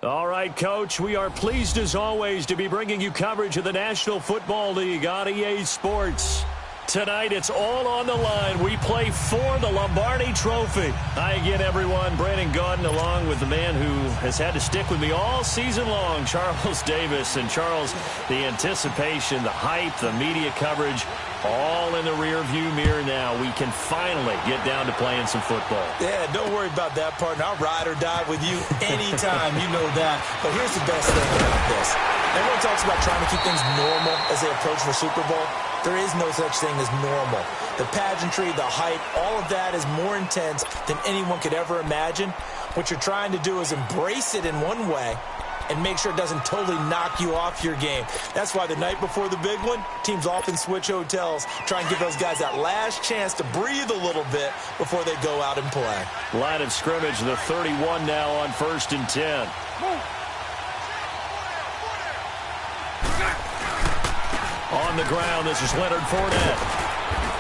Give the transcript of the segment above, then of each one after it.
All right, Coach, we are pleased as always to be bringing you coverage of the National Football League on EA Sports. Tonight, it's all on the line. We play for the Lombardi Trophy. Hi again, everyone. Brandon Gaudin, along with the man who has had to stick with me all season long, Charles Davis. And, Charles, the anticipation, the hype, the media coverage, all in the rearview mirror now. We can finally get down to playing some football. Yeah, don't worry about that, partner. I'll ride or die with you anytime. You know that. But here's the best thing about this. Everyone talks about trying to keep things normal as they approach the Super Bowl. There is no such thing as normal. The pageantry, the hype, all of that is more intense than anyone could ever imagine. What you're trying to do is embrace it in one way and make sure it doesn't totally knock you off your game. That's why the night before the big one, teams often switch hotels, try and give those guys that last chance to breathe a little bit before they go out and play. Line of scrimmage, the 31 now on 1st and 10. On the ground, this is Leonard Fournette.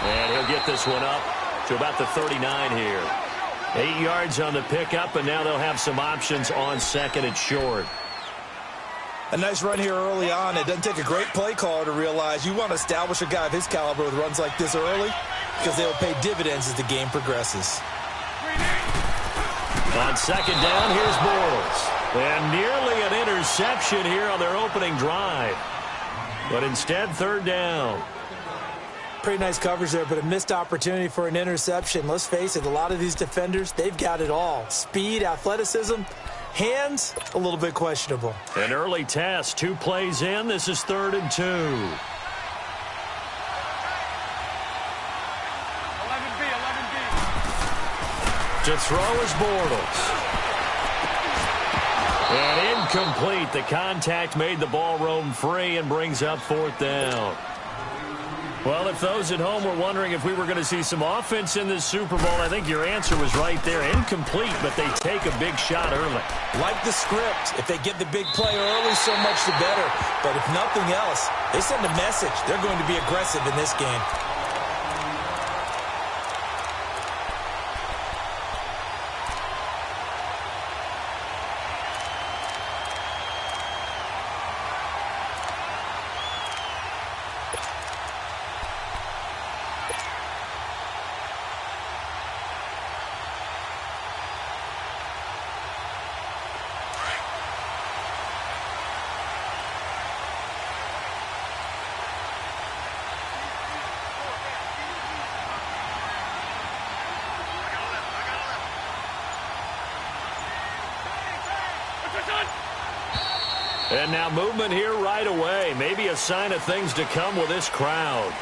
And he'll get this one up to about the 39 here. 8 yards on the pickup, and now they'll have some options on 2nd and short. A nice run here early on. It doesn't take a great play caller to realize you want to establish a guy of his caliber with runs like this early because they will pay dividends as the game progresses. On 2nd down, here's Bortles. And nearly an interception here on their opening drive. But instead, 3rd down. Pretty nice coverage there, but a missed opportunity for an interception. Let's face it, a lot of these defenders, they've got it all. Speed, athleticism, hands, a little bit questionable. An early test, 2 plays in. This is 3rd and 2. 11B. To throw is Bortles. And incomplete. The contact made the ball roam free and brings up 4th down. Well, if those at home were wondering if we were going to see some offense in this Super Bowl, I think your answer was right there. Incomplete, but they take a big shot early. Like the script, if they get the big play early, so much the better. But if nothing else, they send a message. They're going to be aggressive in this game. And now movement here right away. Maybe a sign of things to come with this crowd.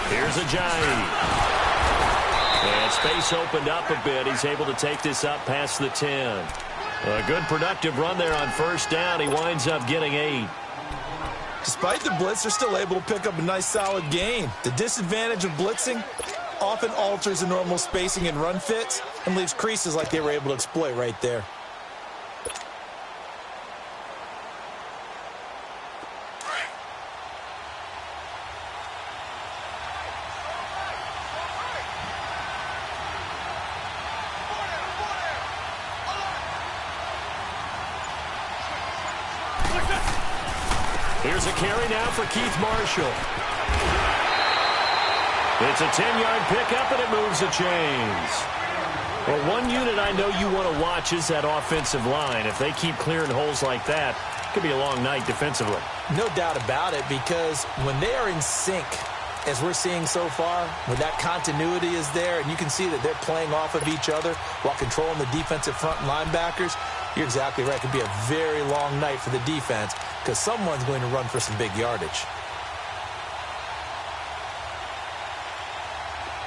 Here's Ajayi. And space opened up a bit. He's able to take this up past the 10. A good productive run there on 1st down. He winds up getting 8. Despite the blitz, they're still able to pick up a nice solid gain. The disadvantage of blitzing often alters the normal spacing and run fits and leaves creases like they were able to exploit right there. Here's a carry now for Keith Marshall. It's a 10-yard pickup, and it moves the chains. Well, one unit I know you want to watch is that offensive line. If they keep clearing holes like that, it could be a long night defensively. No doubt about it, because when they are in sync, as we're seeing so far, when that continuity is there, and you can see that they're playing off of each other while controlling the defensive front linebackers, you're exactly right. It could be a very long night for the defense because someone's going to run for some big yardage.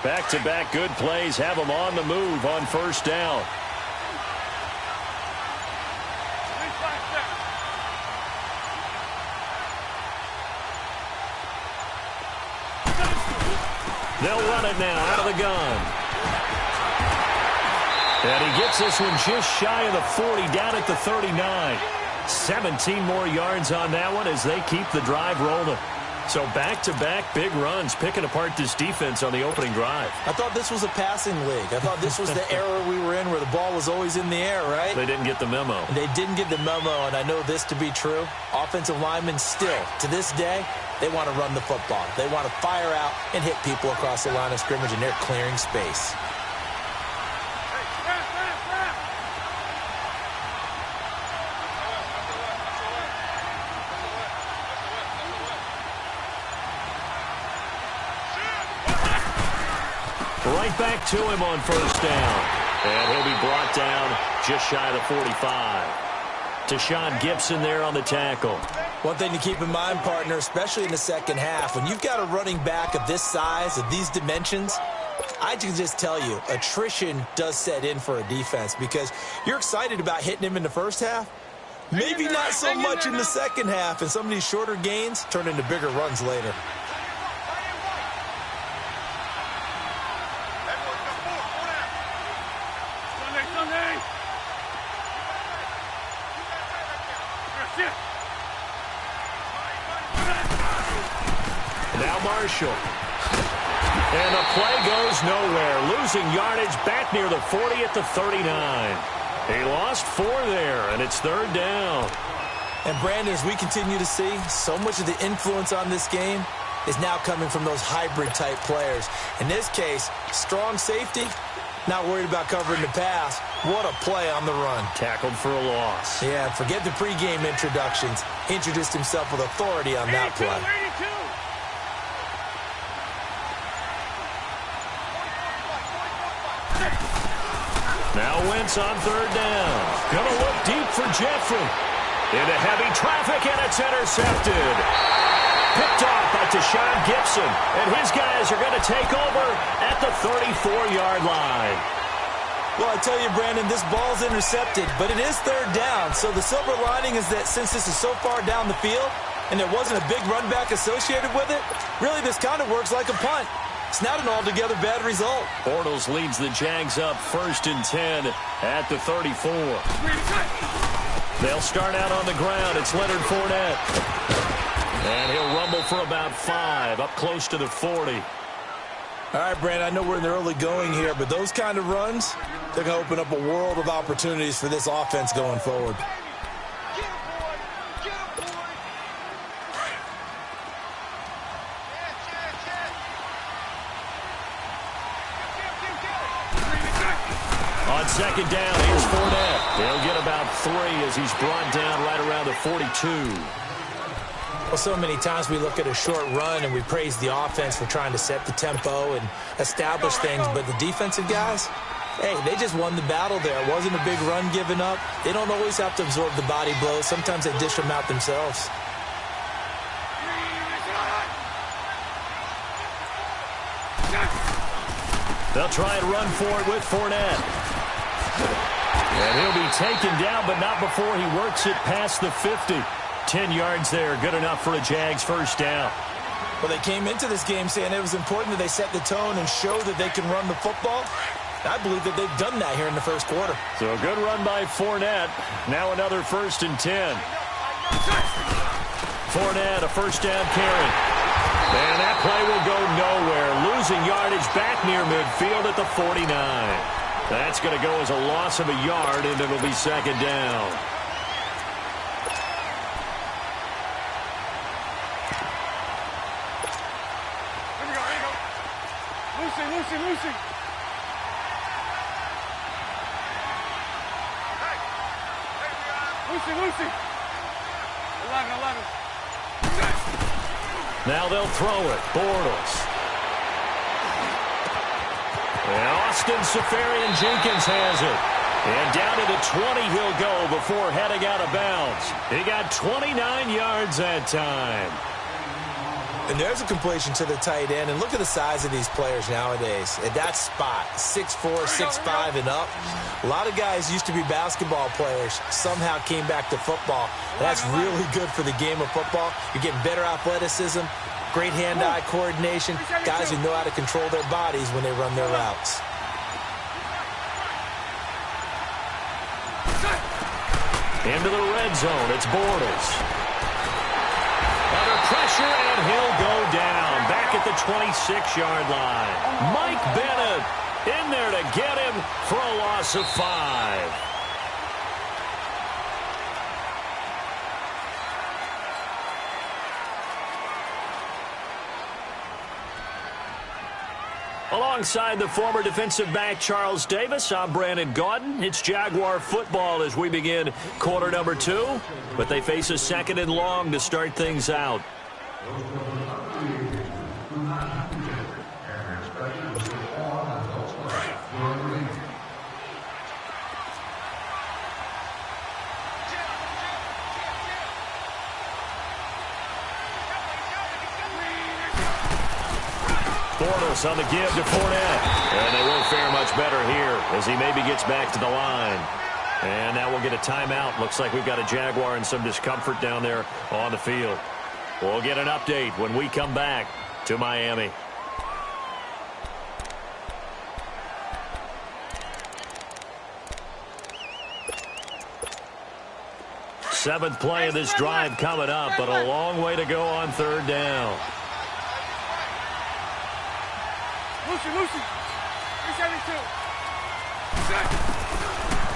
Back-to-back good plays have them on the move on 1st down. They'll run it now out of the gun. And he gets this one just shy of the 40, down at the 39. 17 more yards on that one as they keep the drive rolling. So back-to-back big runs, picking apart this defense on the opening drive. I thought this was a passing league. I thought this was the era we were in where the ball was always in the air, right? They didn't get the memo. They didn't get the memo, and I know this to be true. Offensive linemen still, to this day, they want to run the football. They want to fire out and hit people across the line of scrimmage, and they're clearing space. Right back to him on first down. And he'll be brought down just shy of the 45. Tashawn Gibson there on the tackle. One thing to keep in mind, partner, especially in the second half, when you've got a running back of this size, of these dimensions, I can just tell you, attrition does set in for a defense because you're excited about hitting him in the first half. Maybe not so much in the second half, and some of these shorter gains turn into bigger runs later. Now Marshall. And the play goes nowhere. Losing yardage back near the 40 at the 39. He lost 4 there, and it's third down. And, Brandon, as we continue to see, so much of the influence on this game is now coming from those hybrid-type players. In this case, strong safety, not worried about covering the pass. What a play on the run. Tackled for a loss. Yeah, forget the pregame introductions. Introduced himself with authority on that play. Now Wentz on third down. Gonna look deep for Jeffrey. Into heavy traffic, and it's intercepted. Picked off by Tashawn Gibson. And his guys are going to take over at the 34-yard line. Well, I tell you, Brandon, this ball's intercepted, but it is third down. So the silver lining is that since this is so far down the field and there wasn't a big run back associated with it, really this kind of works like a punt. It's not an altogether bad result. Bortles leads the Jags up 1st and 10 at the 34. They'll start out on the ground. It's Leonard Fournette. And he'll rumble for about 5, up close to the 40. All right, Brandon, I know we're in the early going here, but those kind of runs, they're going to open up a world of opportunities for this offense going forward. On second down, here's Fournette. He'll get about 3 as he's brought down right around the 42. Well, so many times we look at a short run and we praise the offense for trying to set the tempo and establish things, but the defensive guys, hey, they just won the battle there. It wasn't a big run given up. They don't always have to absorb the body blows. Sometimes they dish them out themselves. They'll try and run for it with Fournette. And he'll be taken down, but not before he works it past the 50. 10 yards there, good enough for a Jags first down. Well, they came into this game saying it was important that they set the tone and show that they can run the football. I believe that they've done that here in the first quarter. So a good run by Fournette. Now another 1st and 10. Fournette, a first down carry. And that play will go nowhere. Losing yardage back near midfield at the 49. That's going to go as a loss of a yard, and it'll be second down. Here we go. Lucy. Hey. Lucy. 11. Now they'll throw it. Bortles. And Austin Seferian-Jenkins has it. And down to the 20 he'll go before heading out of bounds. He got 29 yards that time. And there's a completion to the tight end. And look at the size of these players nowadays. At that spot, 6'4", 6'5", and up. A lot of guys used to be basketball players, somehow came back to football. That's really good for the game of football. You're getting better athleticism, great hand-eye coordination, guys who know how to control their bodies when they run their routes. Into the red zone, it's Bortles. Under pressure, and he'll go down. Back at the 26-yard line. Mike Bennett in there to get him for a loss of 5. Alongside the former defensive back Charles Davis, I'm Brandon Gaudin. It's Jaguar football as we begin quarter number 2, but they face a 2nd and long to start things out. Bortles on the give to Fournette. And they won't fare much better here as he maybe gets back to the line. And now we'll get a timeout. Looks like we've got a Jaguar in some discomfort down there on the field. We'll get an update when we come back to Miami. Seventh play of this drive coming up, but a long way to go on 3rd down. Lucy. 372.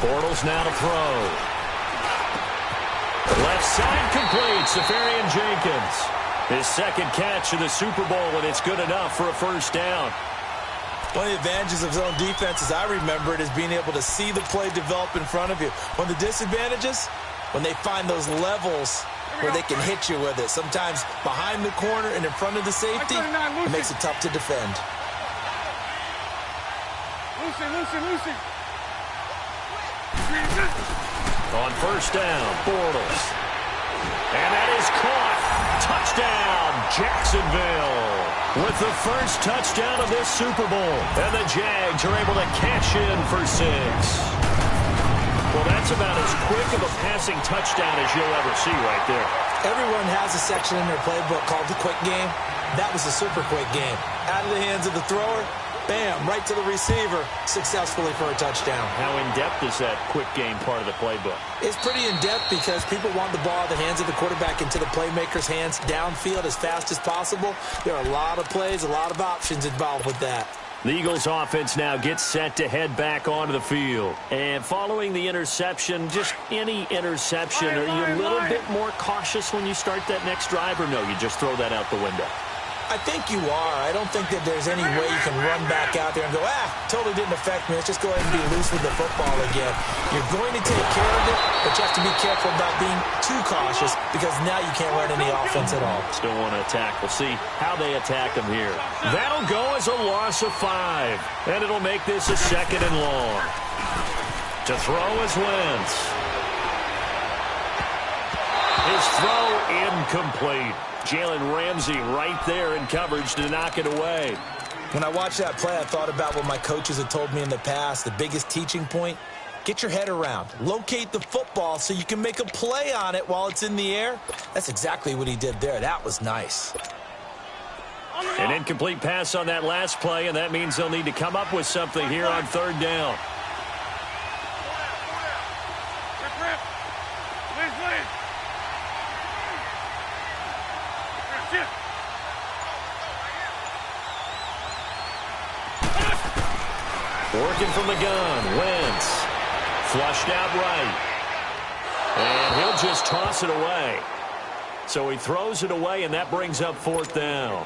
Bortles now to throw. Left side complete. Safarian Jenkins. His 2nd catch of the Super Bowl, and it's good enough for a 1st down. One of the advantages of zone defense, as I remember it, is being able to see the play develop in front of you. One of the disadvantages, when they find those levels where they can hit you with it. Sometimes behind the corner and in front of the safety, it makes it tough to defend. Lucy. On 1st down, Bortles. And that is caught. Touchdown, Jacksonville. With the first touchdown of this Super Bowl. And the Jags are able to cash in for 6. Well, that's about as quick of a passing touchdown as you'll ever see right there. Everyone has a section in their playbook called the quick game. That was a super quick game. Out of the hands of the thrower, bam, right to the receiver, successfully for a touchdown. How in-depth is that quick game part of the playbook? It's pretty in-depth because people want the ball in the hands of the quarterback into the playmaker's hands downfield as fast as possible. There are a lot of plays, a lot of options involved with that. The Eagles offense now gets set to head back onto the field. And following the interception, just any interception, are you a little bit more cautious when you start that next drive, or no, you just throw that out the window? I think you are. I don't think that there's any way you can run back out there and go, totally didn't affect me. Let's just go ahead and be loose with the football again. You're going to take care of it, but you have to be careful about being too cautious because now you can't run any offense at all. Still want to attack. We'll see how they attack them here. That'll go as a loss of 5, and it'll make this a 2nd and long. To throw is Wentz. His throw incomplete. Jalen Ramsey right there in coverage to knock it away. When I watched that play, I thought about what my coaches had told me in the past. The biggest teaching point, get your head around. Locate the football so you can make a play on it while it's in the air. That's exactly what he did there. That was nice. An incomplete pass on that last play, and that means they'll need to come up with something here on 3rd down. Working from the gun, Wentz. Flushed out right. And he'll just toss it away. So he throws it away, and that brings up 4th down.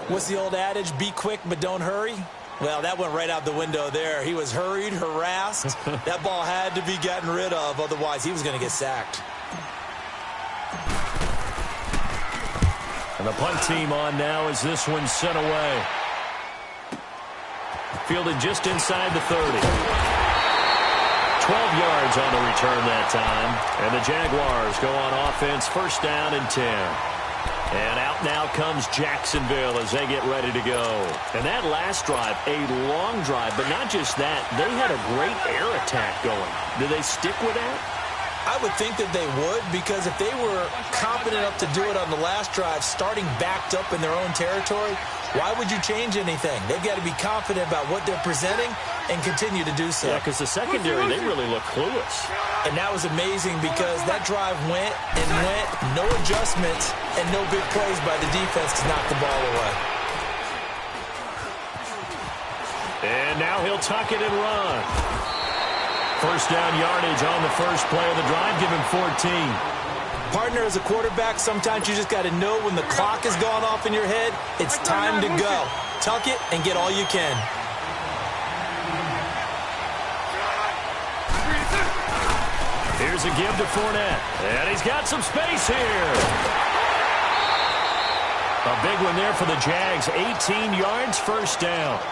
What's the old adage? Be quick, but don't hurry? Well, that went right out the window there. He was hurried, harassed. That ball had to be gotten rid of, otherwise he was going to get sacked. And the punt team on now as this one's sent away. Fielded just inside the 30. 12 yards on the return that time. And the Jaguars go on offense, 1st down and 10. And out now comes Jacksonville as they get ready to go. And that last drive, a long drive, but not just that. They had a great air attack going. Do they stick with that? I would think that they would, because if they were confident enough to do it on the last drive, starting backed up in their own territory, why would you change anything? They've got to be confident about what they're presenting and continue to do so. Yeah, because the secondary, they really look clueless. And that was amazing because that drive went and went, no adjustments, and no big plays by the defense to knock the ball away. And now he'll tuck it and run. First down yardage on the first play of the drive. Give him 14. Partner, as a quarterback, sometimes you just got to know when the clock has gone off in your head, it's time to go. Tuck it and get all you can. Here's a give to Fournette. And he's got some space here. A big one there for the Jags. 18 yards, first down.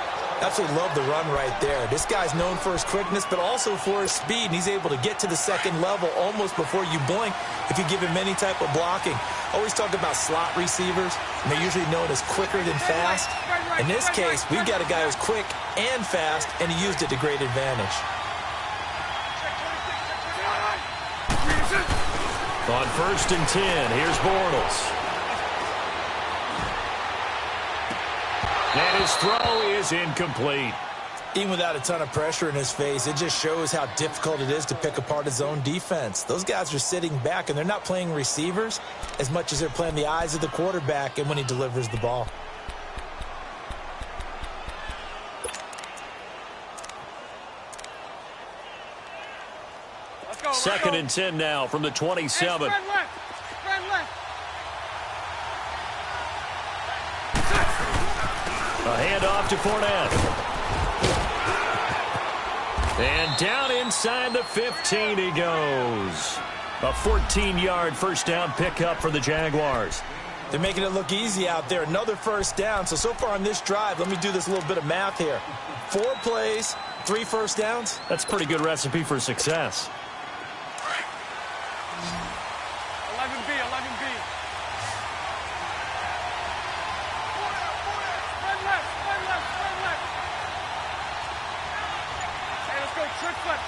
Absolutely love the run right there. This guy's known for his quickness, but also for his speed. And he's able to get to the second level almost before you blink if you give him any type of blocking. Always talk about slot receivers, and they're usually known as quicker than fast. In this case, we've got a guy who's quick and fast, and he used it to great advantage. On first and 10, here's Bortles. And his throw is incomplete. Even without a ton of pressure in his face, it just shows how difficult it is to pick apart his own defense. Those guys are sitting back, and they're not playing receivers as much as they're playing the eyes of the quarterback and when he delivers the ball. Second and 10 now from the 27. A handoff to Fournette. And down inside the 15 he goes. A 14-yard first down pickup for the Jaguars. They're making it look easy out there. Another first down. So far on this drive, let me do this little bit of math here. 4 plays, 3 first downs. That's a pretty good recipe for success. 11B, 11B. Hey, let's go. Trick left.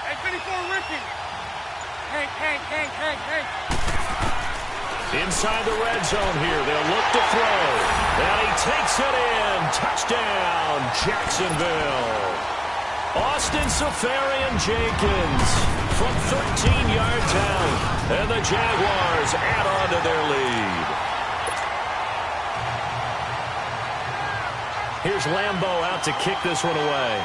Hey, 54 Ricky. Hank. Inside the red zone here. They'll look to throw. And he takes it in. Touchdown, Jacksonville. Austin Seferian-Jenkins from 13 yards out. And the Jaguars add on to their lead. Here's Lambeau out to kick this one away.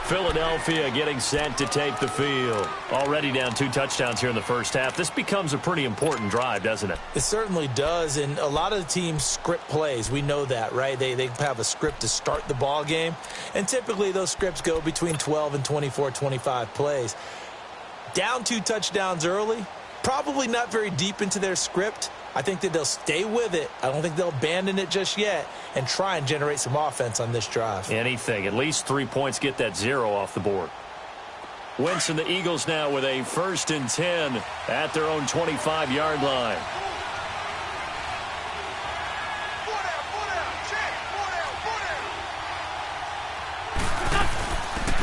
Philadelphia getting set to take the field. Already down 2 touchdowns here in the first half. This becomes a pretty important drive, doesn't it? It certainly does, and a lot of the teams script plays. We know that, right? They have a script to start the ball game, and typically those scripts go between 12 and 24, 25 plays. Down 2 touchdowns early, probably not very deep into their script. I think that they'll stay with it. I don't think they'll abandon it just yet and try and generate some offense on this drive. Anything. At least 3 points, get that 0 off the board. Wentz and the Eagles now with a first and 10 at their own 25-yard line.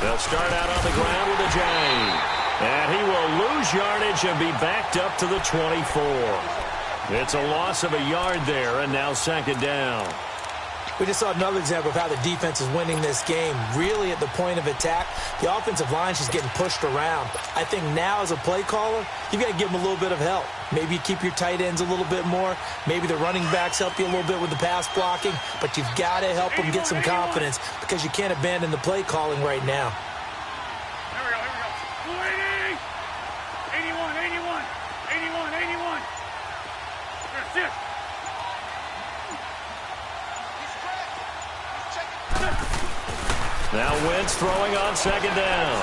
They'll start out on the ground with a J. And he will lose yardage and be backed up to the 24. It's a loss of a yard there, and now second down. We just saw another example of how the defense is winning this game. Really at the point of attack, the offensive line is just getting pushed around. I think now as a play caller, you've got to give them a little bit of help. Maybe you keep your tight ends a little bit more. Maybe the running backs help you a little bit with the pass blocking. But you've got to help them get some confidence because you can't abandon the play calling right now. Now Wentz throwing on second down.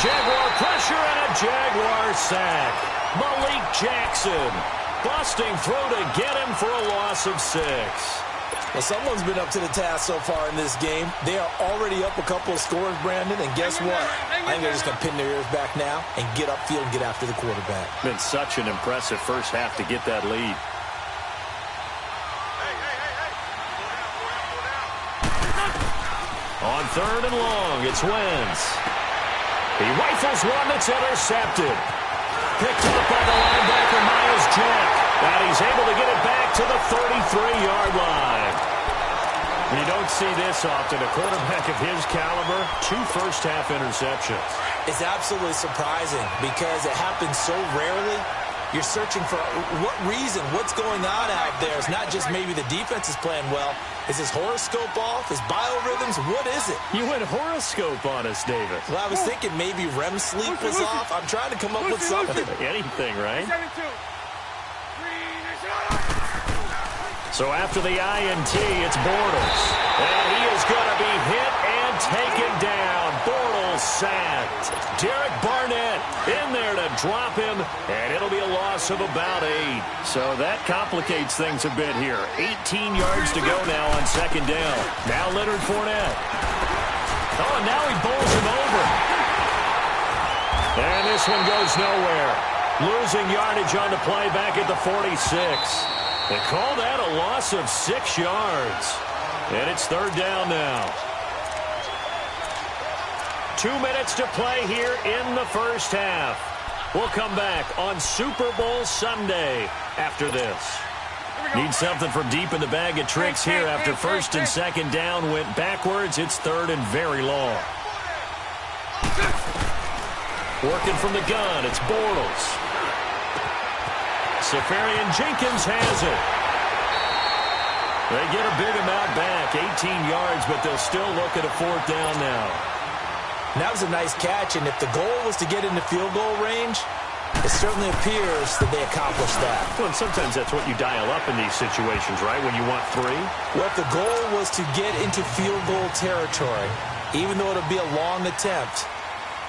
Jaguar pressure and a Jaguar sack. Malik Jackson busting through to get him for a loss of 6. Well, someone's been up to the task so far in this game. They are already up a couple of scores, Brandon, and guess what? I think they're just going to pin their ears back now and get upfield and get after the quarterback. Been such an impressive first half to get that lead. third and long. It's Wentz. He rifles one that's intercepted. Picked up by the linebacker, Miles Jack. And he's able to get it back to the 33-yard line. You don't see this often. A quarterback of his caliber, 2 first-half interceptions. It's absolutely surprising because it happens so rarely. You're searching for what reason, what's going on out there. It's not just maybe the defense is playing well. Is his horoscope off? His biorhythms? What is it? You went horoscope on us, David. Well, I was thinking maybe REM sleep was off. I'm trying to come up with something. Anything, right? So after the INT, it's Bortles. And he is going to be hit and taken down. Bortles sacked. Derek Barnett in there to drop him, and it'll be a loss of about 8. So that complicates things a bit here. 18 yards to go now on second down. Now Leonard Fournette. Oh, and now he bowls him over. And this one goes nowhere. Losing yardage on the play back at the 46. They call that a loss of 6 yards. And it's third down now. 2 minutes to play here in the first half. We'll come back on Super Bowl Sunday after this. Need something from deep in the bag of tricks here after first and second down went backwards. It's third and very long. Working from the gun, it's Bortles. Safarian Jenkins has it. They get a big amount back, 18 yards, but they'll still look at a fourth down now. That was a nice catch, and if the goal was to get into field goal range, it certainly appears that they accomplished that. Well, and sometimes that's what you dial up in these situations, right, when you want 3? Well, if the goal was to get into field goal territory, even though it'll be a long attempt,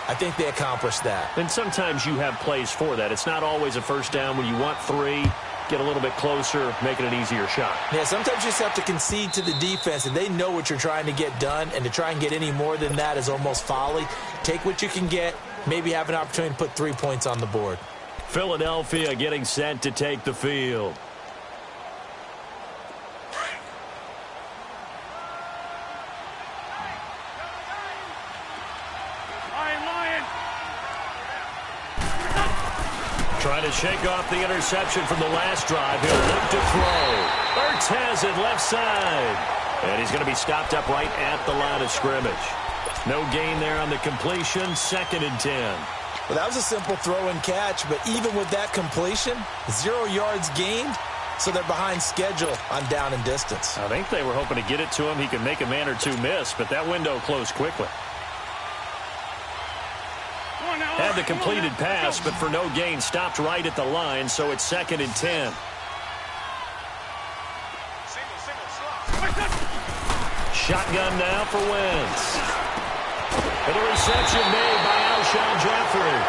I think they accomplished that. And sometimes you have plays for that. It's not always a first down when you want 3. Get a little bit closer, make it an easier shot. Yeah, sometimes you just have to concede to the defense, and they know what you're trying to get done, and to try and get any more than that is almost folly. Take what you can get, maybe have an opportunity to put 3 points on the board. Philadelphia getting set to take the field. Trying to shake off the interception from the last drive. He'll look to throw. Ertz has it left side. And he's going to be stopped up right at the line of scrimmage. No gain there on the completion. 2nd and 10. Well, that was a simple throw and catch, but even with that completion, 0 yards gained, so they're behind schedule on down and distance. I think they were hoping to get it to him. He could make a man or 2 miss, but that window closed quickly. Had the completed pass, but for no gain, stopped right at the line, so it's 2nd and 10. Shotgun now for Wentz. And the reception made by Alshon Jeffrey.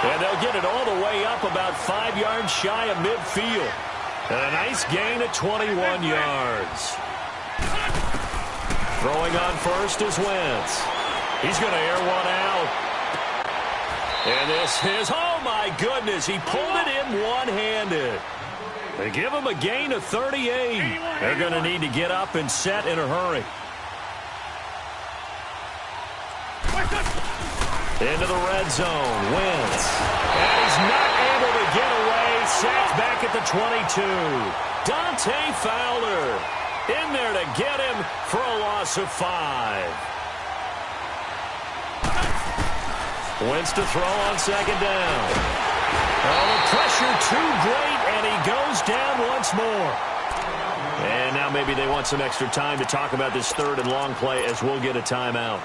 And they'll get it all the way up about 5 yards shy of midfield. And a nice gain at 21 yards. Throwing on first is Wentz. He's going to air one out. And this is, oh my goodness, he pulled it in one-handed. They give him a gain of 38. They're going to need to get up and set in a hurry. Into the red zone, Wentz. And he's not able to get away. Sacked back at the 22. Dante Fowler in there to get him for a loss of 5. Wentz to throw on second down. Oh, the pressure too great, and he goes down once more. And now maybe they want some extra time to talk about this third and long play as we'll get a timeout.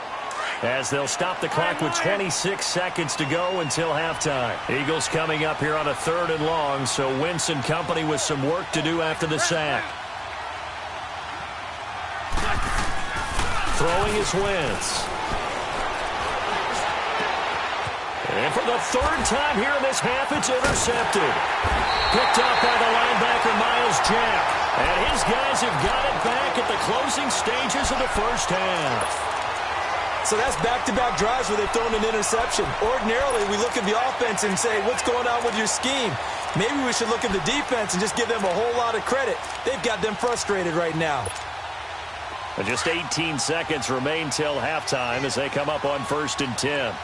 As they'll stop the clock with 26 seconds to go until halftime. Eagles coming up here on a third and long, so Wentz and company with some work to do after the sack. Throwing is Wentz. And for the third time here in this half, it's intercepted. Picked up by the linebacker, Miles Jack. And his guys have got it back at the closing stages of the first half. So that's back-to-back drives where they've thrown an interception. Ordinarily, we look at the offense and say, what's going on with your scheme? Maybe we should look at the defense and just give them a whole lot of credit. They've got them frustrated right now. And just 18 seconds remain till halftime as they come up on 1st and 10.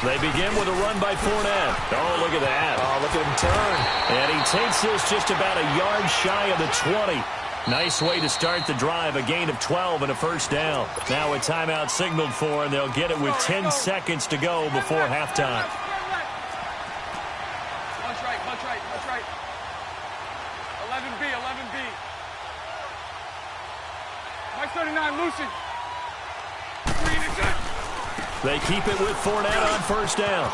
They begin with a run by Fournette. Oh, look at that. Oh, look at him turn. And he takes this just about a yard shy of the 20. Nice way to start the drive, a gain of 12 and a first down. Now a timeout signaled for, and they'll get it with 10 seconds to go before halftime. Punch right, punch right, punch right. 11B, 11B. Mike 39, Lucy. Green is it. They keep it with Fournette on first down.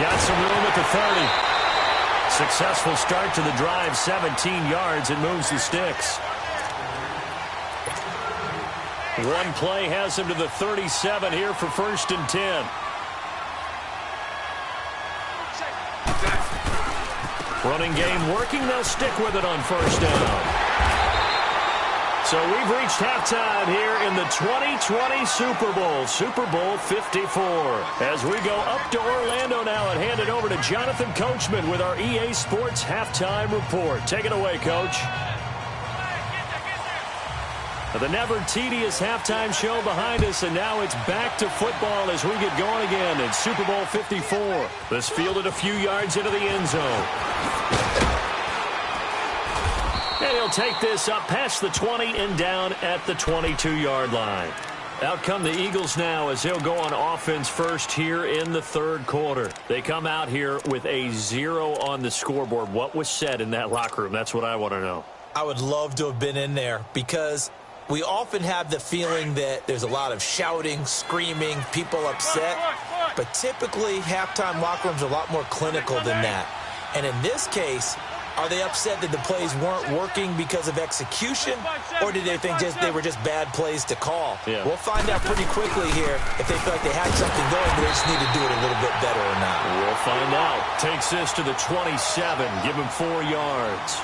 Got some room at the 30. Successful start to the drive, 17 yards. It moves the sticks. One play has him to the 37 here for 1st and 10. Running game working. They'll stick with it on first down. So we've reached halftime here in the 2020 Super Bowl, Super Bowl 54. As we go up to Orlando now and hand it over to Jonathan Coachman with our EA Sports Halftime Report. Take it away, Coach. The never tedious halftime show behind us, and now it's back to football as we get going again in Super Bowl 54. This fielded a few yards into the end zone. And he'll take this up past the 20 and down at the 22-yard line. Out come the Eagles now as they'll go on offense first here in the third quarter. They come out here with a 0 on the scoreboard. What was said in that locker room? That's what I want to know. I would love to have been in there because we often have the feeling that there's a lot of shouting, screaming, people upset. But typically, halftime locker rooms are a lot more clinical than that. And in this case, are they upset that the plays weren't working because of execution, or did they think they were just bad plays to call? Yeah. We'll find out pretty quickly here if they feel like they had something going, but they just need to do it a little bit better or not. We'll find out. Takes this to the 27. Give him 4 yards.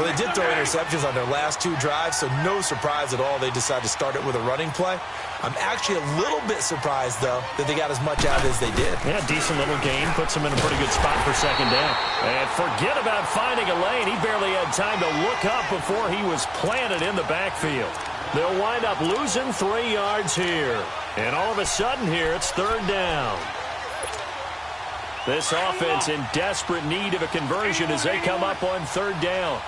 Well, they did throw interceptions on their last 2 drives, so no surprise at all they decided to start it with a running play. I'm actually a little bit surprised, though, that they got as much out as they did. Yeah, decent little gain. Puts him in a pretty good spot for second down. And forget about finding a lane. He barely had time to look up before he was planted in the backfield. They'll wind up losing 3 yards here. And all of a sudden here, it's third down. This offense in desperate need of a conversion as they come up on third down.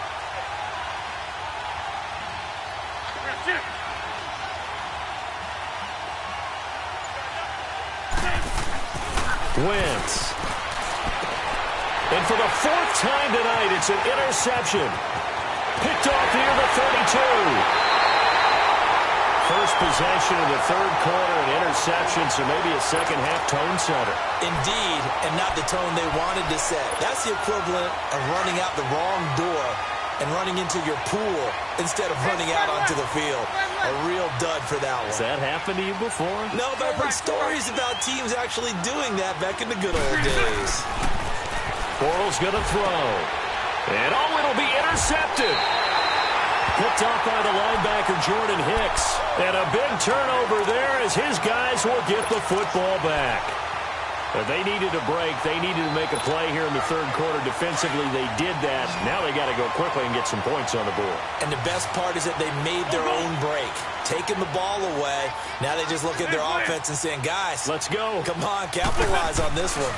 Wentz. And for the 4th time tonight, it's an interception. Picked off near the 32. First possession of the third quarter, an interception, so maybe a second-half tone setter. Indeed, and not the tone they wanted to set. That's the equivalent of running out the wrong door and running into your pool instead of running out onto the field. A real dud for that one. Has that happened to you before? No, but I've heard stories about teams actually doing that back in the good old days. Bortles going to throw. And it'll be intercepted. Picked off by the linebacker, Jordan Hicks. And a big turnover there as his guys will get the football back. But they needed a break. They needed to make a play here in the third quarter. Defensively, they did that. Now they got to go quickly and get some points on the board. And the best part is that they made their own break. Taking the ball away. Now they just look at their offense and saying, guys, let's go. Come on, capitalize on this one.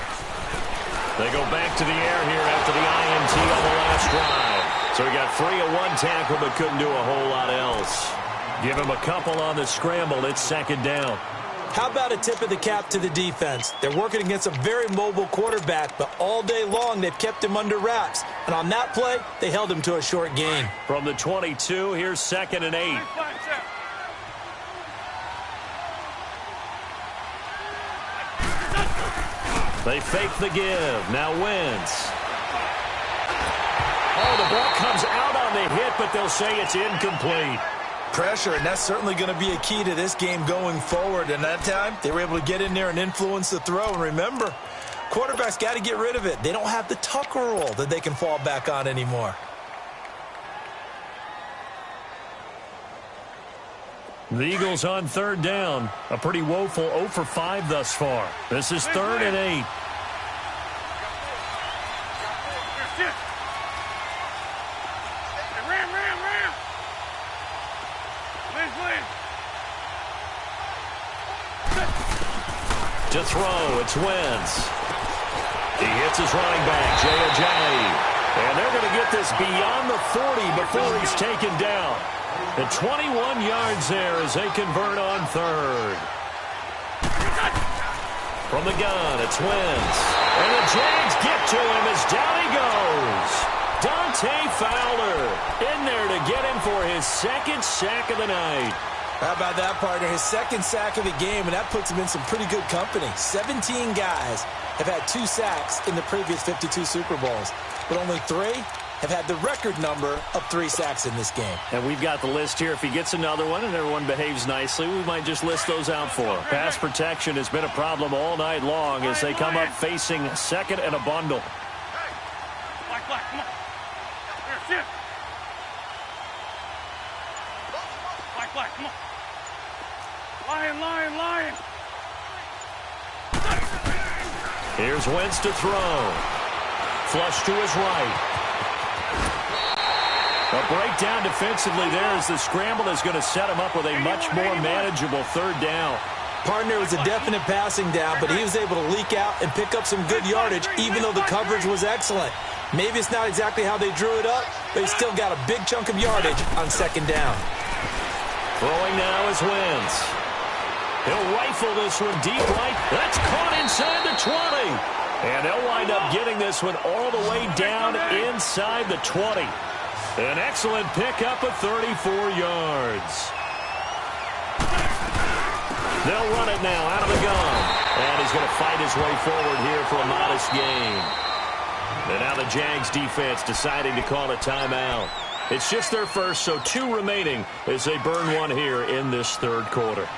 They go back to the air here after the INT on the last drive. So he got 3 of 1 tackle, but couldn't do a whole lot else. Give him a couple on the scramble. It's second down. How about a tip of the cap to the defense? They're working against a very mobile quarterback, but all day long they've kept him under wraps. And on that play, they held him to a short gain. From the 22, here's 2nd and 8. They fake the give. Now Wentz. Oh, the ball comes out on the hit, but they'll say it's incomplete. Pressure, and that's certainly going to be a key to this game going forward. And that time, they were able to get in there and influence the throw. And remember, quarterbacks got to get rid of it. They don't have the Tucker rule that they can fall back on anymore. The Eagles on third down. A pretty woeful 0 for 5 thus far. This is 3rd and 8. To throw, it's Wentz. He hits his running back, Jay. And they're going to get this beyond the 40 before he's taken down. And 21 yards there as they convert on third. From the gun, it's Wentz. And the Jags get to him as down he goes. Dante Fowler in there to get him for his second sack of the night. How about that, partner? His second sack of the game, and that puts him in some pretty good company. 17 guys have had 2 sacks in the previous 52 Super Bowls, but only 3 have had the record number of 3 sacks in this game. And we've got the list here. If he gets another one and everyone behaves nicely, we might just list those out for him. Pass protection has been a problem all night long as they come up facing second and a bundle. Black, come on. Here, shift. Black, come on. Lion. Here's Wentz to throw. Flush to his right. A breakdown defensively there as the scramble is going to set him up with a much more manageable third down. Partner was a definite passing down, but he was able to leak out and pick up some good yardage, even though the coverage was excellent. Maybe it's not exactly how they drew it up, but he still got a big chunk of yardage on second down. Throwing now is Wentz. He'll rifle this one deep right. That's caught inside the 20. And they'll wind up getting this one all the way down inside the 20. An excellent pickup of 34 yards. They'll run it now out of the gun. And he's going to fight his way forward here for a modest gain. And now the Jags defense deciding to call a timeout. It's just their first, so 2 remaining as they burn one here in this third quarter.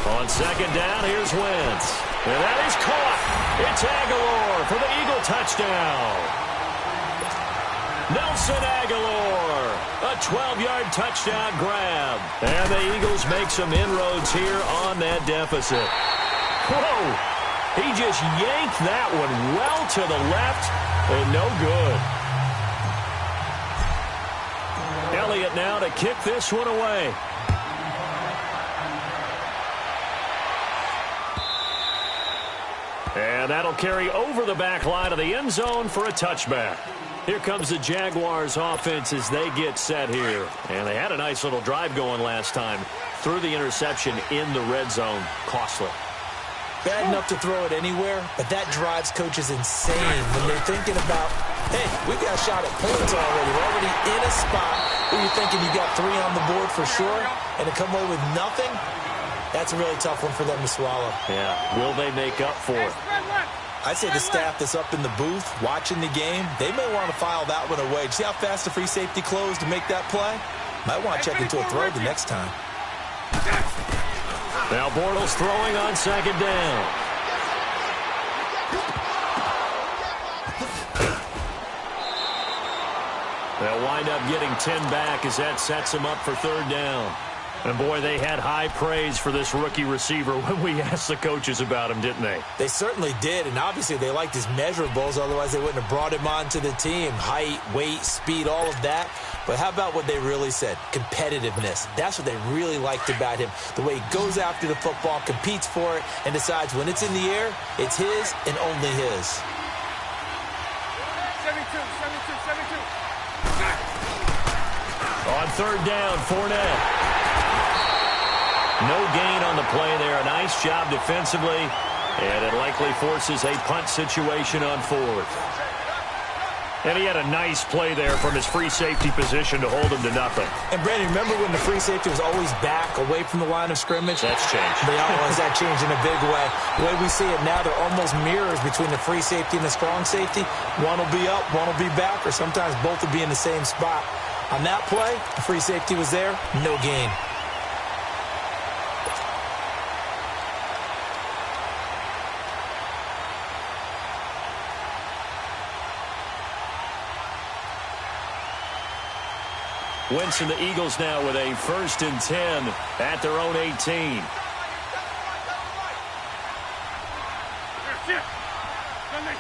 On second down, here's Wentz. And that is caught. It's Aguilar for the Eagle touchdown. Nelson Aguilar, a 12-yard touchdown grab. And the Eagles make some inroads here on that deficit. Whoa! He just yanked that one well to the left and no good. Elliott now to kick this one away. And that'll carry over the back line of the end zone for a touchback. Here comes the Jaguars offense as they get set here. And they had a nice little drive going last time. Threw the interception in the red zone. Costly. Bad enough to throw it anywhere, but that drives coaches insane when they're thinking about, hey, we've got a shot at points already. We're already in a spot where you're thinking you got 3 on the board for sure, and to come away with nothing, that's a really tough one for them to swallow. Yeah, will they make up for it? I'd say the staff that's up in the booth watching the game, they may want to file that one away. See how fast the free safety closed to make that play? Might want to check into a throw the next time. Now Bortles throwing on second down. They'll wind up getting 10 back as that sets them up for third down. And, boy, they had high praise for this rookie receiver when we asked the coaches about him, didn't they? They certainly did, and obviously they liked his measurables. Otherwise, they wouldn't have brought him onto the team. Height, weight, speed, all of that. But how about what they really said? Competitiveness. That's what they really liked about him. The way he goes after the football, competes for it, and decides when it's in the air, it's his and only his. 72. On third down, Fournette. No gain on the play there. A nice job defensively. And it likely forces a punt situation on fourth. And he had a nice play there from his free safety position to hold him to nothing. And, Brandon, remember when the free safety was always back away from the line of scrimmage? That's changed. That changed in a big way. The way we see it now, they're almost mirrors between the free safety and the strong safety. One will be up, one will be back, or sometimes both will be in the same spot. On that play, the free safety was there, no gain. Wentz and the Eagles now with a 1st and 10 at their own 18. Gotcha.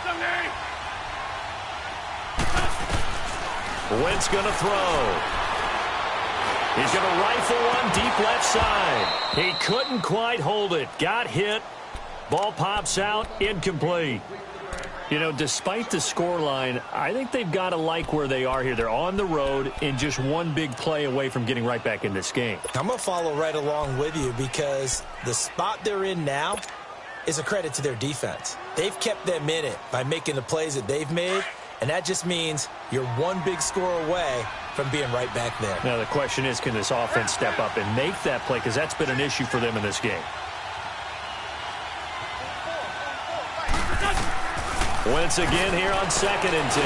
Sunday. Wentz going to throw. He's going to rifle one deep left side. He couldn't quite hold it. Got hit. Ball pops out. Incomplete. You know, despite the scoreline, I think they've got to like where they are here. They're on the road and just one big play away from getting right back in this game. I'm going to follow right along with you because the spot they're in now is a credit to their defense. They've kept them in it by making the plays that they've made, and that just means you're one big score away from being right back there. Now, the question is, can this offense step up and make that play? Because that's been an issue for them in this game. Wentz again here on 2nd and 10.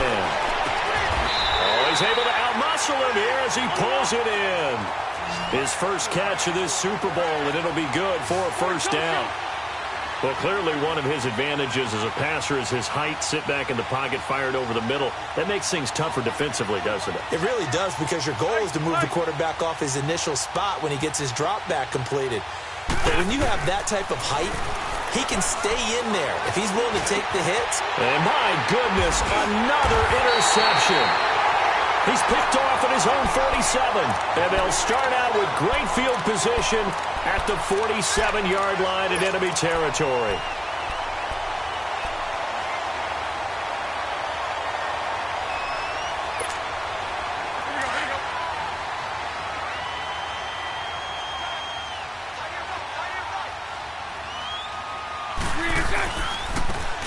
Oh, he's able to outmuscle him here as he pulls it in. His first catch of this Super Bowl, and it'll be good for a first down. Well, clearly one of his advantages as a passer is his height, sit back in the pocket, fired over the middle. That makes things tougher defensively, doesn't it? It really does, because your goal is to move the quarterback off his initial spot when he gets his drop back completed. But when you have that type of height, he can stay in there if he's willing to take the hits. And my goodness, another interception. He's picked off at his own 47. And they'll start out with great field position at the 47-yard line in enemy territory.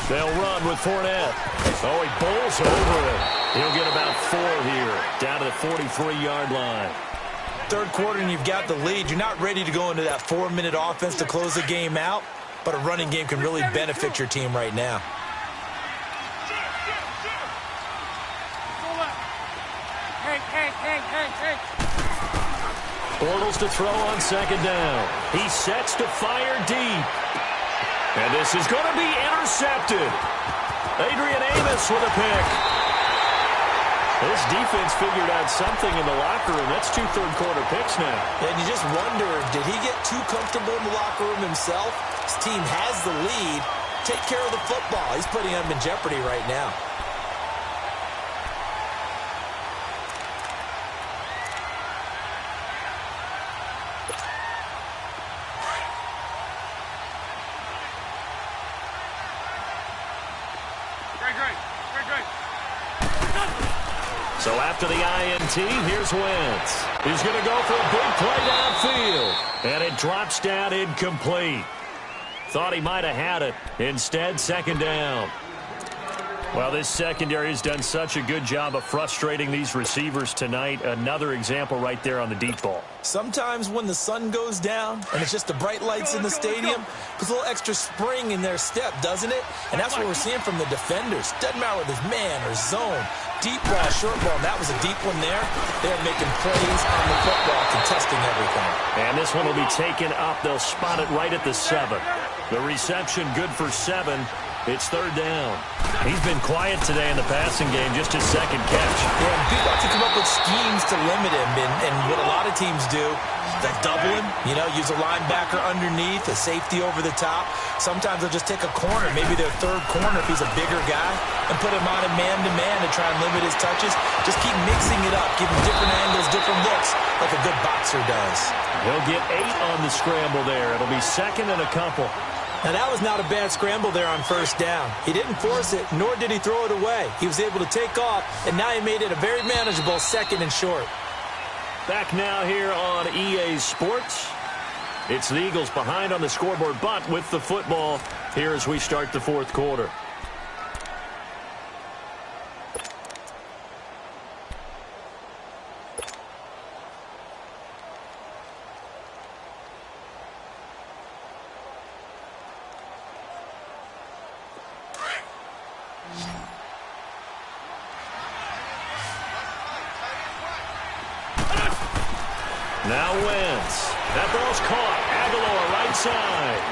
They'll run with Fournette. Oh, he bowls over it. He'll get about 4 here, down to the 43-yard line. Third quarter and you've got the lead. You're not ready to go into that 4-minute offense to close the game out, but a running game can really benefit your team right now. Bortles to throw on 2nd down. He sets to fire deep. And this is going to be intercepted. Adrian Amos with a pick. This defense figured out something in the locker room. That's 2 third-quarter picks now. And you just wonder, did he get too comfortable in the locker room himself? His team has the lead. Take care of the football. He's putting them in jeopardy right now. So after the INT, here's Wentz. He's going to go for a big play downfield. And it drops down incomplete. Thought he might have had it. Instead, 2nd down. Well, this secondary has done such a good job of frustrating these receivers tonight. Another example right there on the deep ball. Sometimes when the sun goes down and it's just the bright lights in the stadium, puts a little extra spring in their step, doesn't it? And that's what we're seeing from the defenders. Doesn't matter whether it's man or zone. Deep ball, short ball, and that was a deep one there. They're making plays on the football, contesting everything. And this one will be taken up. They'll spot it right at the 7. The reception good for 7. It's 3rd down. He's been quiet today in the passing game, just his 2nd catch. Yeah, and people have to come up with schemes to limit him, and what a lot of teams do, they'll double him, use a linebacker underneath, a safety over the top. Sometimes they'll just take a corner, maybe their 3rd corner if he's a bigger guy, and put him on a man-to-man to try and limit his touches. Just keep mixing it up, give him different angles, different looks, like a good boxer does. He'll get 8 on the scramble there. It'll be 2nd and a couple. Now, that was not a bad scramble there on 1st down. He didn't force it, nor did he throw it away. He was able to take off, and now he made it a very manageable 2nd and short. Back now here on EA Sports. It's the Eagles behind on the scoreboard, but with the football here as we start the 4th quarter. Now Wentz. That ball's caught. Aguilar right side.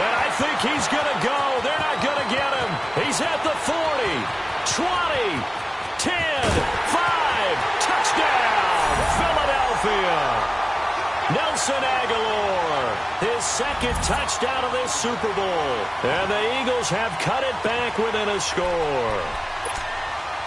And I think he's going to go. They're not going to get him. He's at the 40, 20, 10, 5. Touchdown, Philadelphia. Nelson Aguilar. his second touchdown of this Super Bowl. And the Eagles have cut it back within a score.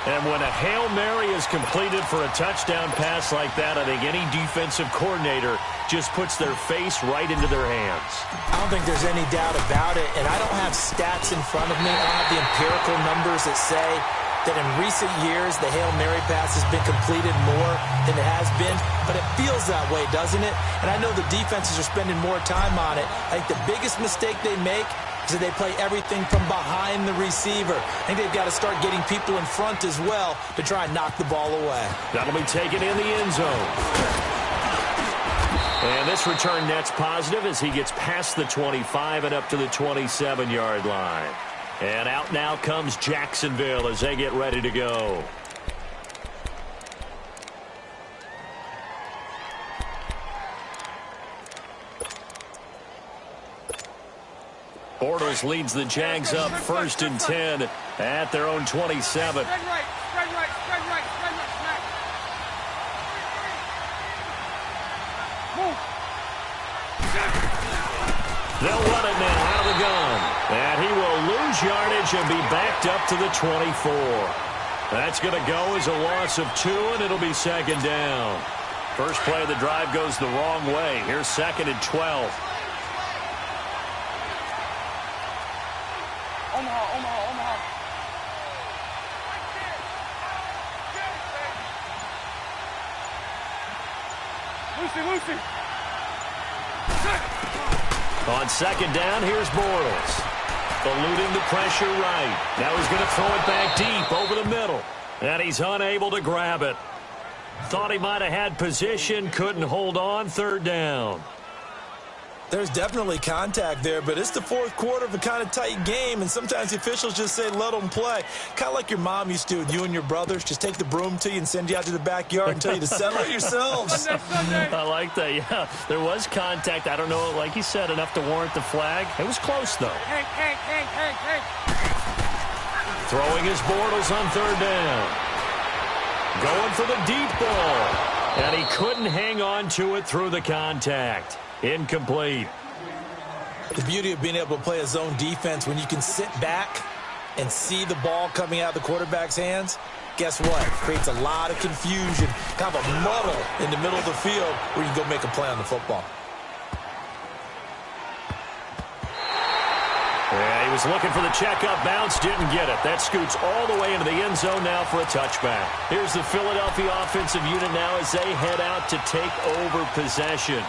And when a Hail Mary is completed for a touchdown pass like that, I think any defensive coordinator just puts their face right into their hands. I don't think there's any doubt about it, and I don't have stats in front of me. I don't have the empirical numbers that say that in recent years the Hail Mary pass has been completed more than it has been, but it feels that way, doesn't it? And I know the defenses are spending more time on it. I think the biggest mistake they make is that they play everything from behind the receiver. I think they've got to start getting people in front as well to try and knock the ball away. That'll be taken in the end zone. And this return net's positive as he gets past the 25 and up to the 27-yard line. And out now comes Jacksonville as they get ready to go. Bortles leads the Jags up 1st and 10 at their own 27. Spread right, spread right, spread right, spread right, smack. Move. They'll run it now out of the gun. And he will lose yardage and be backed up to the 24. That's going to go as a loss of 2, and it'll be 2nd down. First play of the drive goes the wrong way. Here's 2nd and 12. Omaha. Lucy. On 2nd down, here's Bortles. Eluding the pressure right. Now he's going to throw it back deep over the middle. And he's unable to grab it. Thought he might have had position, couldn't hold on, 3rd down. There's definitely contact there, but it's the 4th quarter of a kind of tight game, and sometimes the officials just say let them play. Kind of like your mom used to with you and your brothers. Just take the broom to you and send you out to the backyard and tell you to settle it yourselves. Sunday. I like that, yeah. There was contact. I don't know, like you said, enough to warrant the flag. It was close, though. Hank. Throwing his Bortles on 3rd down. Going for the deep ball. And he couldn't hang on to it through the contact. Incomplete. The beauty of being able to play a zone defense when you can sit back and see the ball coming out of the quarterback's hands, guess what? It creates a lot of confusion, kind of a muddle in the middle of the field where you can go make a play on the football. Yeah, he was looking for the checkup bounce, didn't get it. That scoots all the way into the end zone now for a touchback. Here's the Philadelphia offensive unit now as they head out to take over possession.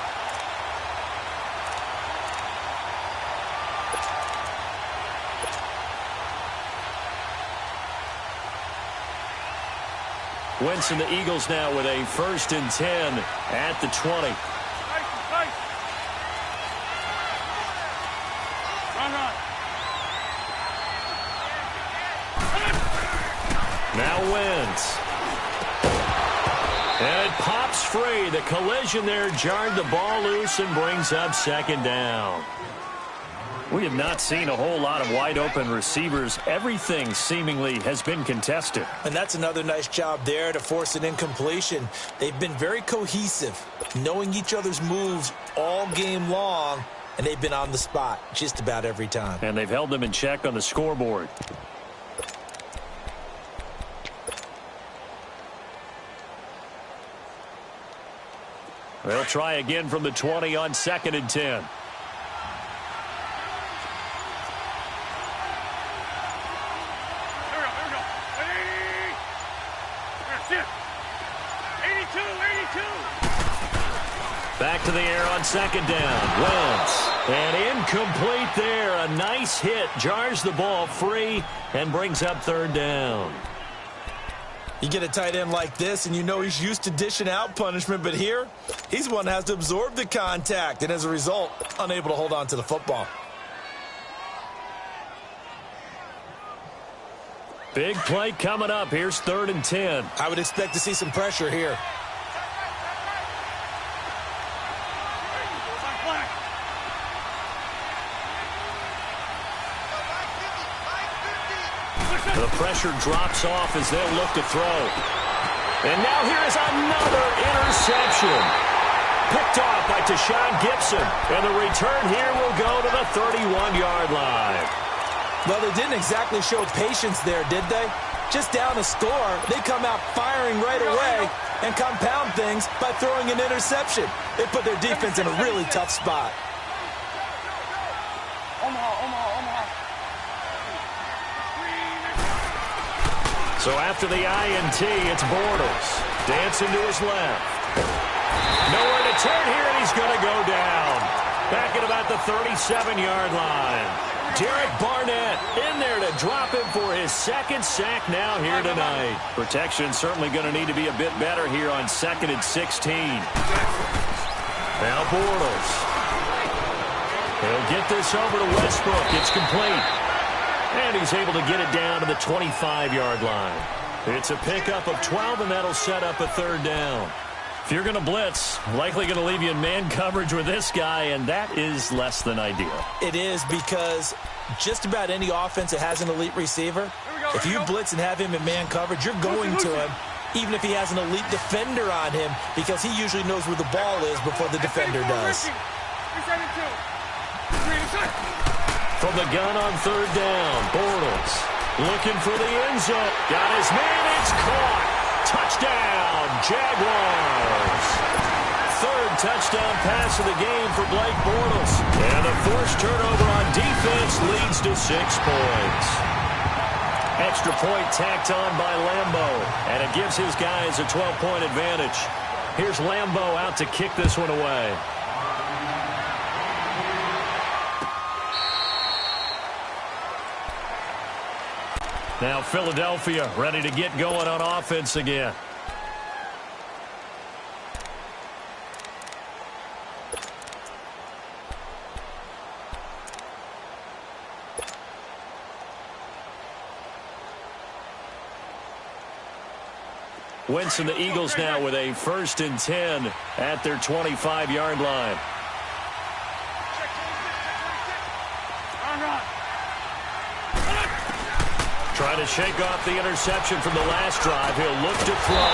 Wentz and the Eagles now with a 1st and 10 at the 20. Nice. Run. Now Wentz. And it pops free. The collision there jarred the ball loose and brings up 2nd down. We have not seen a whole lot of wide-open receivers. Everything seemingly has been contested. And that's another nice job there to force an incompletion. They've been very cohesive, knowing each other's moves all game long, and they've been on the spot just about every time. And they've held them in check on the scoreboard. They'll try again from the 20 on 2nd and 10. Back to the air on 2nd down. Wentz. And incomplete there. A nice hit. Jars the ball free and brings up 3rd down. You get a tight end like this, and you know he's used to dishing out punishment, but here, he's the one that has to absorb the contact, and as a result, unable to hold on to the football. Big play coming up. Here's 3rd and 10. I would expect to see some pressure here. The pressure drops off as they'll look to throw. And now here is another interception. Picked off by Tashawn Gibson. And the return here will go to the 31-yard line. Well, they didn't exactly show patience there, did they? Just down a score, they come out firing right away and compound things by throwing an interception. It put their defense in a really tough spot. So after the INT, it's Bortles. Dancing to his left. Nowhere to turn here, and he's going to go down. Back at about the 37-yard line. Derek Barnett in there to drop him for his second sack now here tonight. Protection certainly going to need to be a bit better here on 2nd and 16. Now Bortles. He'll get this over to Westbrook. It's complete. And he's able to get it down to the 25-yard line. It's a pickup of 12, and that'll set up a 3rd down. If you're going to blitz, likely going to leave you in man coverage with this guy, and that is less than ideal. It is, because just about any offense that has an elite receiver, if you blitz and have him in man coverage, you're going to him, even if he has an elite defender on him, because he usually knows where the ball is before the defender does. From the gun on 3rd down, Bortles looking for the end zone. Got his man, it's caught. Touchdown, Jaguars. 3rd touchdown pass of the game for Blake Bortles. And the forced turnover on defense leads to 6 points. Extra point tacked on by Lambo, and it gives his guys a 12-point advantage. Here's Lambo out to kick this one away. Now Philadelphia ready to get going on offense again. Wentz and the Eagles now with a 1st and 10 at their 25-yard line. Trying to shake off the interception from the last drive. He'll look to throw.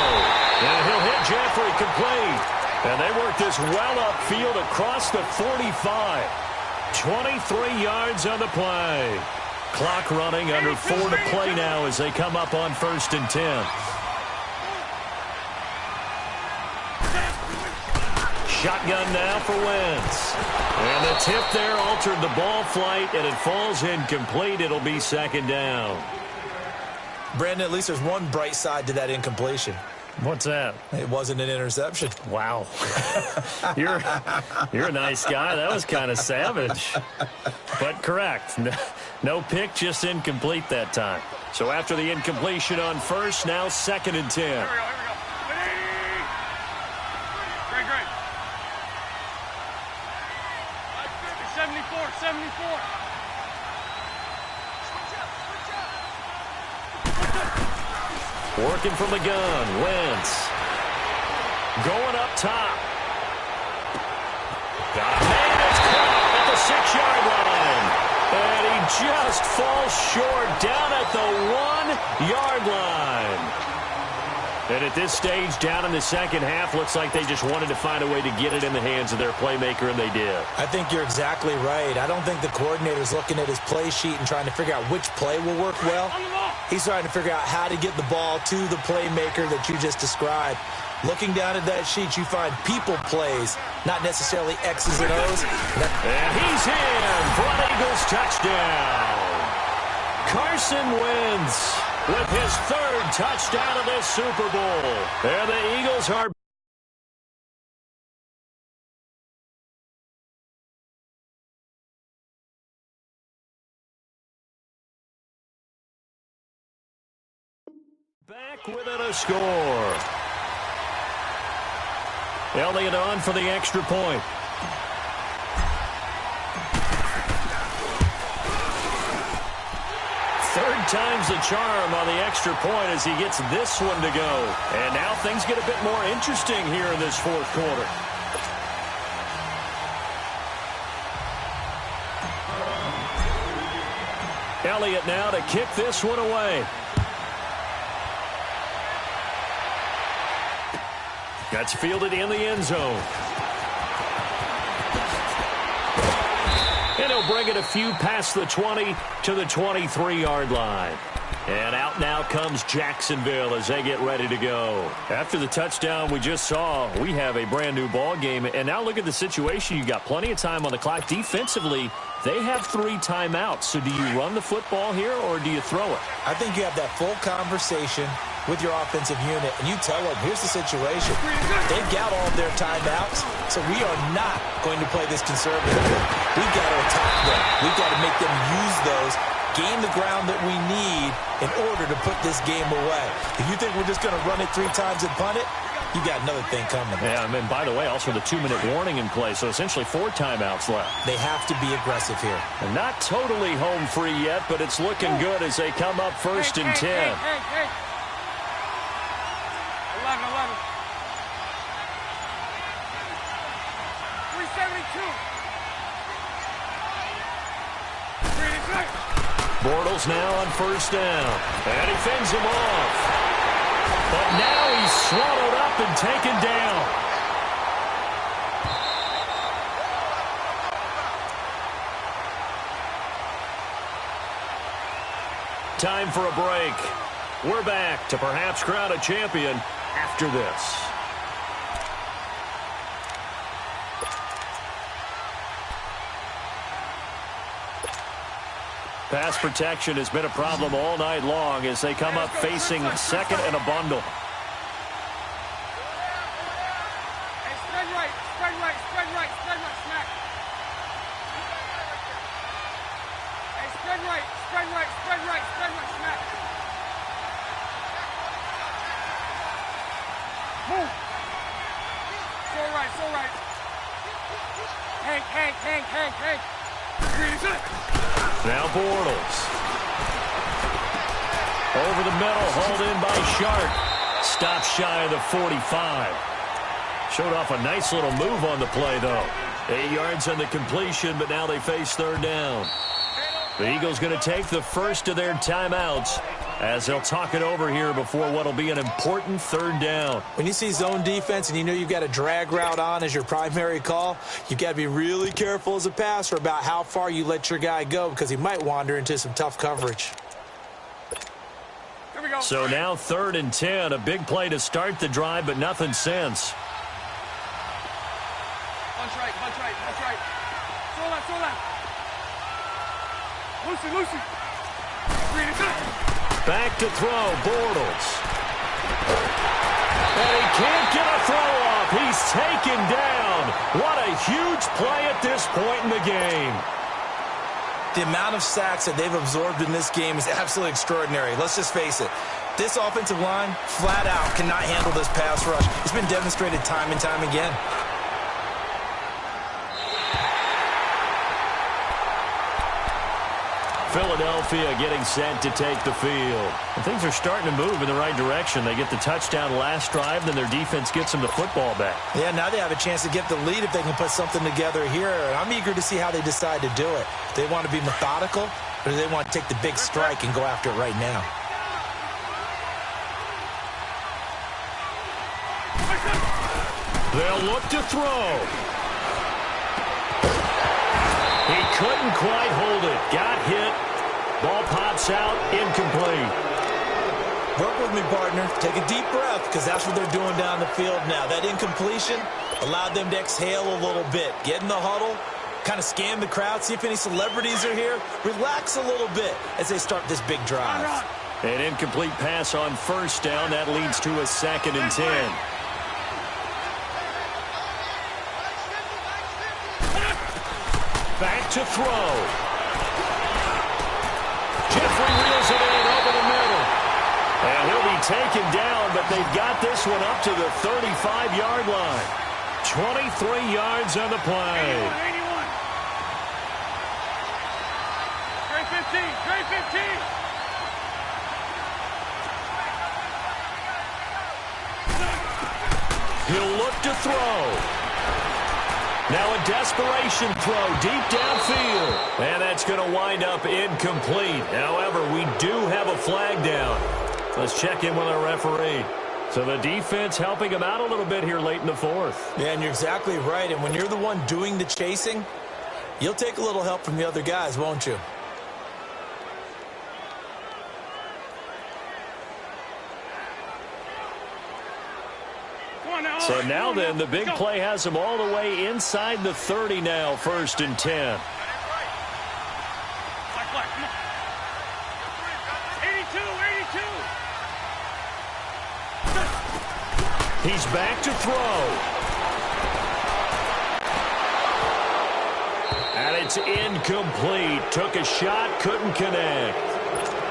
And he'll hit Jeffrey complete. And they work this well upfield across the 45. 23 yards on the play. Clock running, under 4 to play now as they come up on 1st and 10. Shotgun now for Wentz. And the tip there altered the ball flight, and it falls incomplete. It'll be 2nd down. Brandon, at least there's one bright side to that incompletion. What's that? It wasn't an interception. Wow. You're a nice guy. That was kind of savage. But correct. No pick, just incomplete that time. So after the incompletion on 1st, now 2nd and 10. Here we go. Great. 74. Working from the gun, Wentz. Going up top. Got a man, it's caught at the 6-yard line. And he just falls short down at the 1-yard line. And at this stage, down in the second half, looks like they just wanted to find a way to get it in the hands of their playmaker, and they did. I think you're exactly right. I don't think the coordinator's looking at his play sheet and trying to figure out which play will work well. He's trying to figure out how to get the ball to the playmaker that you just described. Looking down at that sheet, you find people plays, not necessarily X's and O's. And he's in for an Eagles touchdown. Carson Wentz with his 3rd touchdown of this Super Bowl. And the Eagles are back within a score. Elliott on for the extra point. Third time's the charm on the extra point as he gets this one to go. And now things get a bit more interesting here in this 4th quarter. Elliott now to kick this one away. That's fielded in the end zone. They'll bring it a few past the 20 to the 23-yard line. And out now comes Jacksonville as they get ready to go. After the touchdown we just saw, we have a brand-new ball game. And now look at the situation. You got plenty of time on the clock. Defensively, they have 3 timeouts. So do you run the football here or do you throw it? I think you have that full conversation with your offensive unit, and you tell them, here's the situation. They've got all of their timeouts, so we are not going to play this conservatively. We've got to attack them. We've got to make them use those, gain the ground that we need in order to put this game away. If you think we're just going to run it 3 times and punt it, you got another thing coming. Yeah, and by the way, also the 2-minute warning in play, so essentially 4 timeouts left. They have to be aggressive here. And not totally home free yet, but it's looking good as they come up first and 10. 11. 372. Bortles now on first down. And he fends him off. But now he's swallowed up and taken down. Time for a break. We're back to perhaps crown a champion after this. Pass protection has been a problem all night long as they come up facing second and a bundle. Hey, spread right, smack. Hey, spread right, smack. Move. So right. Hank. Now Bortles. Over the middle, hauled in by Sharp. Stops shy of the 45. Showed off a nice little move on the play, though. 8 yards on the completion, but now they face third down. The Eagles going to take the first of their timeouts as they'll talk it over here before what will be an important third down. When you see zone defense and you know you've got a drag route on as your primary call, you've got to be really careful as a passer about how far you let your guy go because he might wander into some tough coverage. Here we go. So now 3rd and 10, a big play to start the drive, but nothing since. Punch right. Throw left. Lucy. Back to throw, Bortles. And he can't get a throw off. He's taken down. What a huge play at this point in the game. The amount of sacks that they've absorbed in this game is absolutely extraordinary. Let's just face it. This offensive line, flat out, cannot handle this pass rush. It's been demonstrated time and time again. Philadelphia getting set to take the field. And things are starting to move in the right direction. They get the touchdown last drive, then their defense gets them the football back. Yeah, now they have a chance to get the lead if they can put something together here. I'm eager to see how they decide to do it. Do they want to be methodical, or do they want to take the big strike and go after it right now? They'll look to throw. He couldn't quite hold it. Got hit. Ball pops out. Incomplete. Work with me, partner. Take a deep breath because that's what they're doing down the field now. That incompletion allowed them to exhale a little bit. Get in the huddle. Kind of scan the crowd. See if any celebrities are here. Relax a little bit as they start this big drive. An incomplete pass on first down. That leads to a 2nd and 10. Back to throw. Jeffrey reels it in over the middle. And he'll be taken down, but they've got this one up to the 35-yard line. 23 yards on the play. 81. Trey 15. He'll look to throw. Now a desperation throw deep downfield. And that's going to wind up incomplete. However, we do have a flag down. Let's check in with our referee. So the defense helping him out a little bit here late in the 4th. Yeah, and you're exactly right. And when you're the one doing the chasing, You'll take a little help from the other guys, won't you? So now then, the big play has him all the way inside the 30 now, 1st and 10. 82, 82. He's back to throw. And it's incomplete. Took a shot, couldn't connect.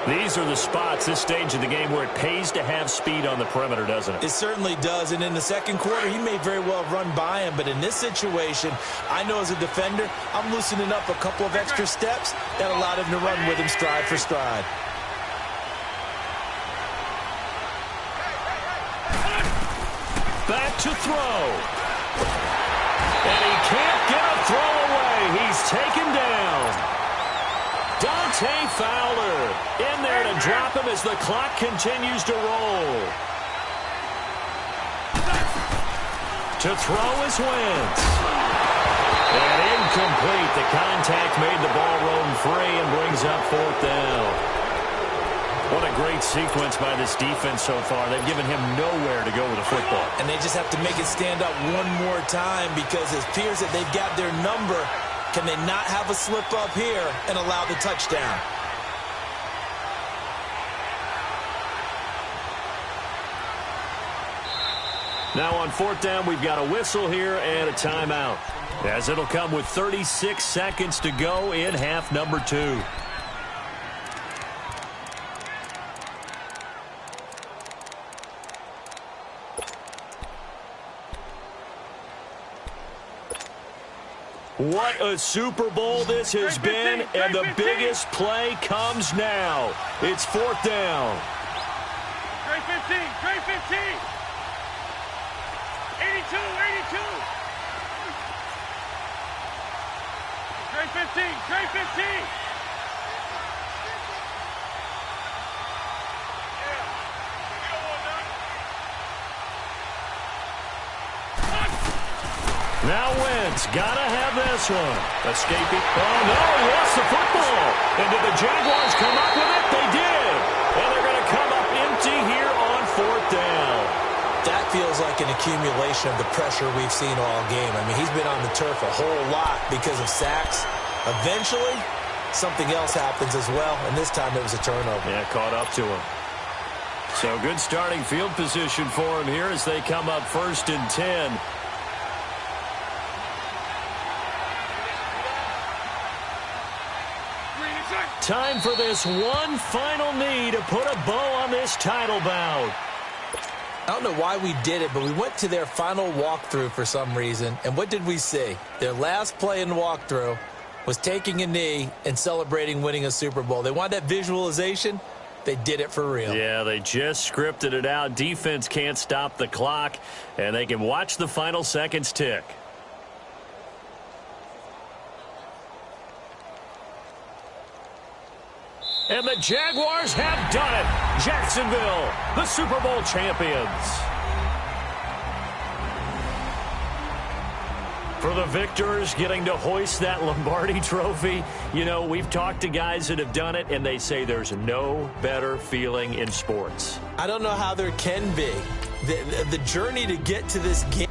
These are the spots, this stage of the game, where it pays to have speed on the perimeter, doesn't it? It certainly does, and in the second quarter, he may very well have run by him, but in this situation, I know as a defender, I'm loosening up a couple of extra steps that allowed him to run with him stride for stride. Back to throw. And he can't get a throw away. He's taken down. Dante Fowler in there to drop him as the clock continues to roll. To throw is Wentz. And incomplete. The contact made the ball roam free and brings up 4th down. What a great sequence by this defense so far. They've given him nowhere to go with the football. And they just have to make it stand up one more time because it appears that they've got their number. Can they not have a slip up here and allow the touchdown? Now on 4th down, we've got a whistle here and a timeout, as it'll come with 36 seconds to go in half number 2. What a Super Bowl this has been, and the biggest play comes now. It's 4th down. Trey 15, Trey 15. 82, 82. Trey 15, Trey 15. Now Wentz, gotta have this one. Escaping. Oh, no, he lost the football. And did the Jaguars come up with it? They did. And they're going to come up empty here on 4th down. That feels like an accumulation of the pressure we've seen all game. I mean, he's been on the turf a whole lot because of sacks. Eventually, something else happens as well, and this time it was a turnover. Yeah, caught up to him. So good starting field position for him here as they come up 1st and 10. Time for this one final knee to put a bow on this title bout. I don't know why we did it, but we went to their final walkthrough for some reason. And what did we see? Their last play in the walkthrough was taking a knee and celebrating winning a Super Bowl. They wanted that visualization. They did it for real. Yeah, they just scripted it out. Defense can't stop the clock, and they can watch the final seconds tick. And the Jaguars have done it. Jacksonville, the Super Bowl champions. For the victors getting to hoist that Lombardi trophy, you know, we've talked to guys that have done it, and they say there's no better feeling in sports. I don't know how there can be. The journey to get to this game.